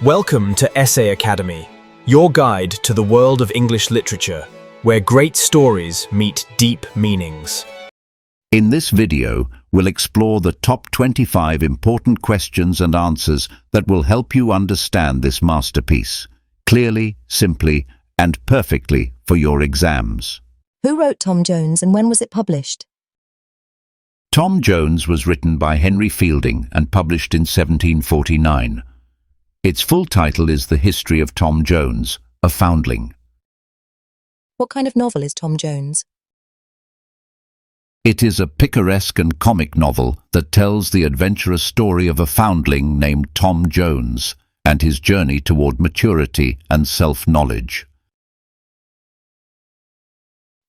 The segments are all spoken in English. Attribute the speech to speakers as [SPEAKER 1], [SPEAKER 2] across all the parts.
[SPEAKER 1] Welcome to Essay Academy, your guide to the world of English literature, where great stories meet deep meanings.
[SPEAKER 2] In this video, we'll explore the top 25 important questions and answers that will help you understand this masterpiece, clearly, simply, and perfectly for your exams.
[SPEAKER 3] Who wrote Tom Jones and when was it published?
[SPEAKER 2] Tom Jones was written by Henry Fielding and published in 1749. Its full title is The History of Tom Jones, a Foundling.
[SPEAKER 3] What kind of novel is Tom Jones?
[SPEAKER 2] It is a picaresque and comic novel that tells the adventurous story of a foundling named Tom Jones and his journey toward maturity and self-knowledge.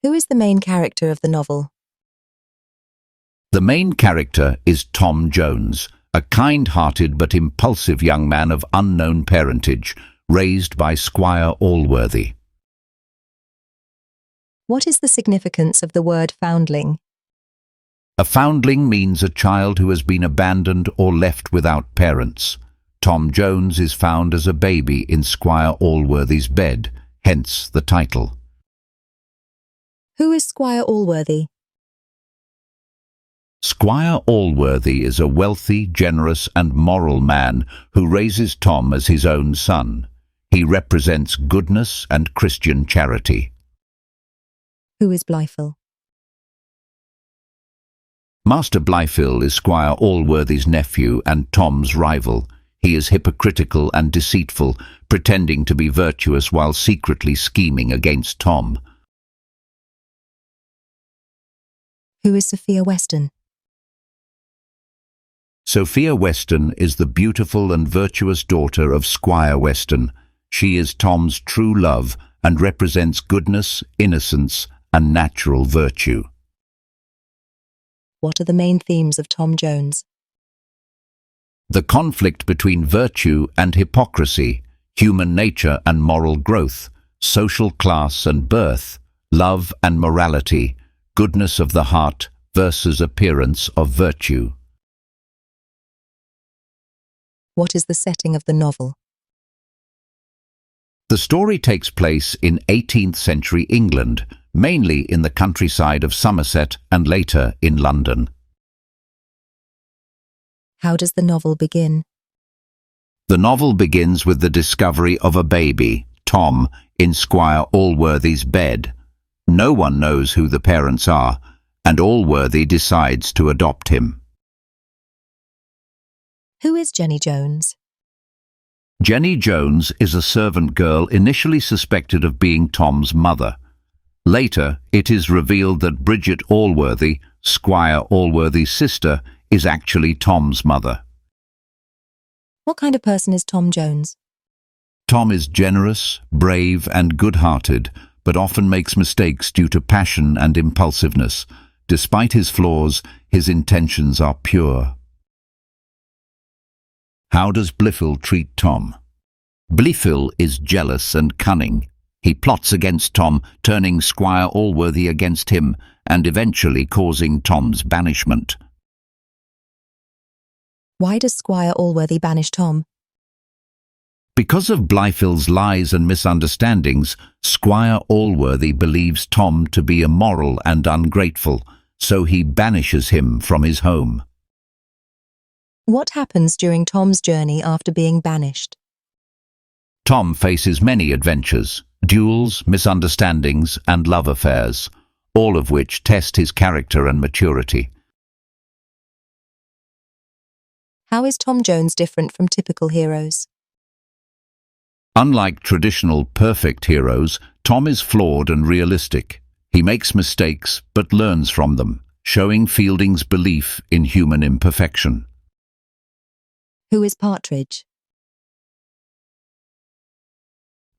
[SPEAKER 3] Who is the main character of the novel?
[SPEAKER 2] The main character is Tom Jones, a kind-hearted but impulsive young man of unknown parentage, raised by Squire Allworthy.
[SPEAKER 3] What is the significance of the word foundling?
[SPEAKER 2] A foundling means a child who has been abandoned or left without parents. Tom Jones is found as a baby in Squire Allworthy's bed, hence the title.
[SPEAKER 3] Who is Squire Allworthy?
[SPEAKER 2] Squire Allworthy is a wealthy, generous and moral man who raises Tom as his own son. He represents goodness and Christian charity.
[SPEAKER 3] Who is Blifil?
[SPEAKER 2] Master Blifil is Squire Allworthy's nephew and Tom's rival. He is hypocritical and deceitful, pretending to be virtuous while secretly scheming against Tom.
[SPEAKER 3] Who is Sophia Weston?
[SPEAKER 2] Sophia Weston is the beautiful and virtuous daughter of Squire Weston. She is Tom's true love and represents goodness, innocence, and natural virtue.
[SPEAKER 3] What are the main themes of Tom Jones?
[SPEAKER 2] The conflict between virtue and hypocrisy, human nature and moral growth, social class and birth, love and morality, goodness of the heart versus appearance of virtue.
[SPEAKER 3] What is the setting of the novel?
[SPEAKER 2] The story takes place in 18th century England, mainly in the countryside of Somerset and later in London.
[SPEAKER 3] How does the novel begin?
[SPEAKER 2] The novel begins with the discovery of a baby, Tom, in Squire Allworthy's bed. No one knows who the parents are, and Allworthy decides to adopt him.
[SPEAKER 3] Who is Jenny Jones?
[SPEAKER 2] Jenny Jones is a servant girl initially suspected of being Tom's mother. Later, it is revealed that Bridget Allworthy, Squire Allworthy's sister, is actually Tom's mother.
[SPEAKER 3] What kind of person is Tom Jones?
[SPEAKER 2] Tom is generous, brave and good-hearted, but often makes mistakes due to passion and impulsiveness. Despite his flaws, his intentions are pure. How does Blifil treat Tom? Blifil is jealous and cunning. He plots against Tom, turning Squire Allworthy against him and eventually causing Tom's banishment.
[SPEAKER 3] Why does Squire Allworthy banish Tom?
[SPEAKER 2] Because of Blifil's lies and misunderstandings, Squire Allworthy believes Tom to be immoral and ungrateful, so he banishes him from his home.
[SPEAKER 3] What happens during Tom's journey after being banished?
[SPEAKER 2] Tom faces many adventures, duels, misunderstandings, and love affairs, all of which test his character and maturity.
[SPEAKER 3] How is Tom Jones different from typical heroes?
[SPEAKER 2] Unlike traditional perfect heroes, Tom is flawed and realistic. He makes mistakes but learns from them, showing Fielding's belief in human imperfection.
[SPEAKER 3] Who is Partridge?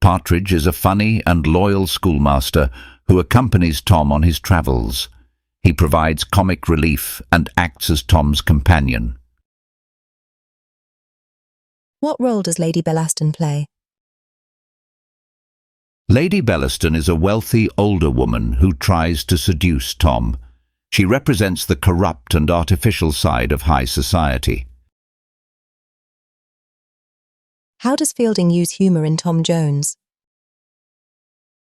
[SPEAKER 2] Partridge is a funny and loyal schoolmaster who accompanies Tom on his travels. He provides comic relief and acts as Tom's companion.
[SPEAKER 3] What role does Lady Bellaston play?
[SPEAKER 2] Lady Bellaston is a wealthy older woman who tries to seduce Tom. She represents the corrupt and artificial side of high society.
[SPEAKER 3] How does Fielding use humour in Tom Jones?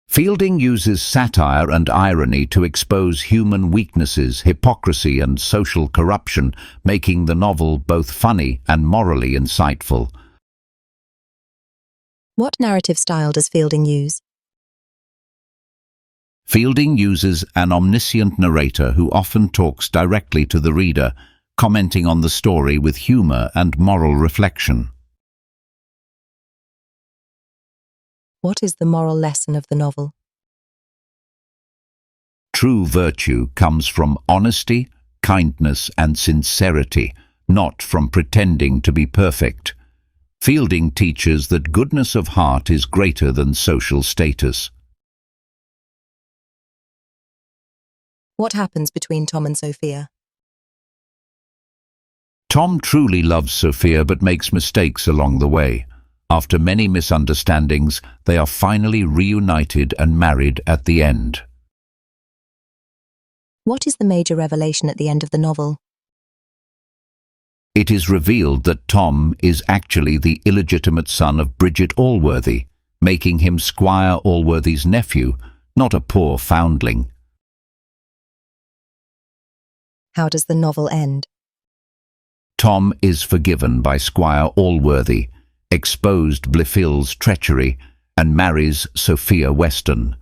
[SPEAKER 2] Fielding uses satire and irony to expose human weaknesses, hypocrisy and social corruption, making the novel both funny and morally insightful.
[SPEAKER 3] What narrative style does Fielding use?
[SPEAKER 2] Fielding uses an omniscient narrator who often talks directly to the reader, commenting on the story with humour and moral reflection.
[SPEAKER 3] What is the moral lesson of the novel?
[SPEAKER 2] True virtue comes from honesty, kindness and sincerity, not from pretending to be perfect. Fielding teaches that goodness of heart is greater than social status.
[SPEAKER 3] What happens between Tom and Sophia?
[SPEAKER 2] Tom truly loves Sophia but makes mistakes along the way. After many misunderstandings, they are finally reunited and married at the end.
[SPEAKER 3] What is the major revelation at the end of the novel?
[SPEAKER 2] It is revealed that Tom is actually the illegitimate son of Bridget Allworthy, making him Squire Allworthy's nephew, not a poor foundling.
[SPEAKER 3] How does the novel end?
[SPEAKER 2] Tom is forgiven by Squire Allworthy, exposed Blifil's treachery, and marries Sophia Weston.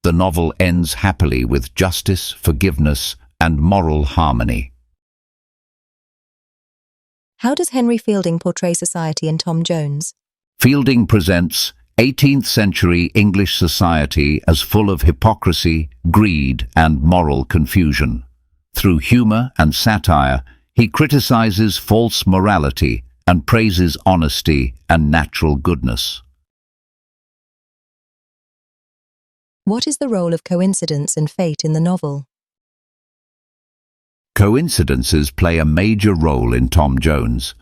[SPEAKER 2] The novel ends happily with justice, forgiveness, and moral harmony.
[SPEAKER 3] How does Henry Fielding portray society in Tom Jones?
[SPEAKER 2] Fielding presents 18th century English society as full of hypocrisy, greed, and moral confusion. Through humour and satire, he criticizes false morality and praises honesty and natural goodness.
[SPEAKER 3] What is the role of coincidence and fate in the novel?
[SPEAKER 2] Coincidences play a major role in Tom Jones.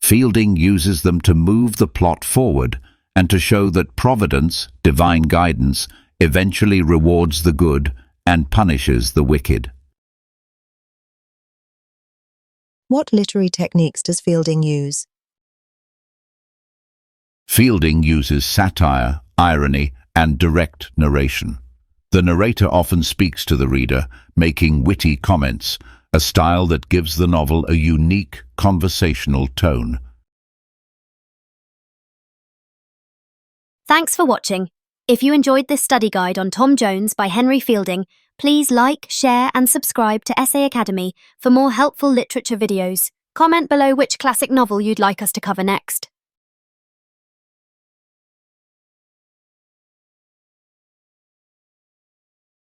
[SPEAKER 2] Fielding uses them to move the plot forward and to show that providence, divine guidance, eventually rewards the good and punishes the wicked.
[SPEAKER 3] What literary techniques does Fielding use?
[SPEAKER 2] Fielding uses satire, irony, and direct narration. The narrator often speaks to the reader, making witty comments, a style that gives the novel a unique conversational tone.
[SPEAKER 4] Thanks for watching. If you enjoyed this study guide on Tom Jones by Henry Fielding, please like, share and subscribe to Essay Academy for more helpful literature videos. Comment below which classic novel you'd like us to cover next.